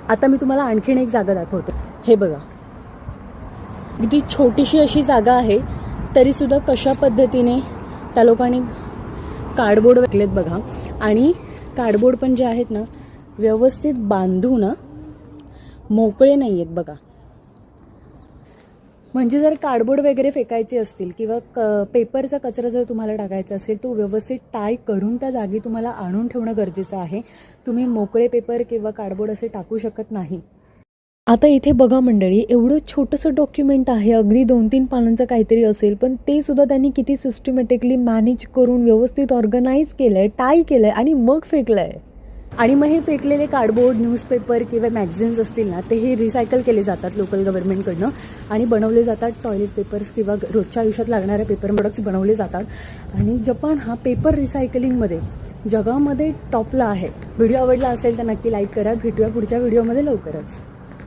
आता मी तुम्हाला आणखीन एक जागा दाखवते. हे बघा, अगदी छोटीशी अशी जागा आहे, तरीसुद्धा कशा पद्धतीने त्या लोकांनी कार्डबोर्ड विकलेत बघा. आणि कार्डबोर्ड पण जे आहेत ना, व्यवस्थित बांधून मोकळे नाही आहेत बघा. म्हणजे जर कार्डबोर्ड वगैरे फेकायचे असतील किंवा पेपरचा कचरा जर तुम्हाला टाकायचा असेल, तो व्यवस्थित टाय करून त्या जागी तुम्हाला आणून ठेवणं गरजेचं आहे. तुम्ही मोकळे पेपर किंवा कार्डबोर्ड असे टाकू शकत नाही. आता इथे बघा मंडळी, एवढं छोटंसं डॉक्युमेंट आहे, अगदी 2-3 पानांचं काहीतरी असेल, पण ते सुद्धा त्यांनी किती सिस्टमॅटिकली मॅनेज करून व्यवस्थित ऑर्गनाईज केलं आहे, टाय केलं आहे आणि मग फेकलं आहे. आणि मग हे फेकलेले कार्डबोर्ड, न्यूजपेपर किंवा मॅगझिन्स असतील ना, ते हे रिसायकल केले जातात लोकल गव्हर्नमेंटकडनं आणि बनवले जातात टॉयलेट पेपर्स किंवा रोजच्या आयुष्यात लागणारे पेपर प्रोडक्ट्स बनवले जातात. आणि जपान हा पेपर रिसायकलिंगमध्ये जगामध्ये टॉपला आहे. व्हिडिओ आवडला असेल तर नक्की लाईक करा. भेटूया पुढच्या व्हिडिओमध्ये लवकरच.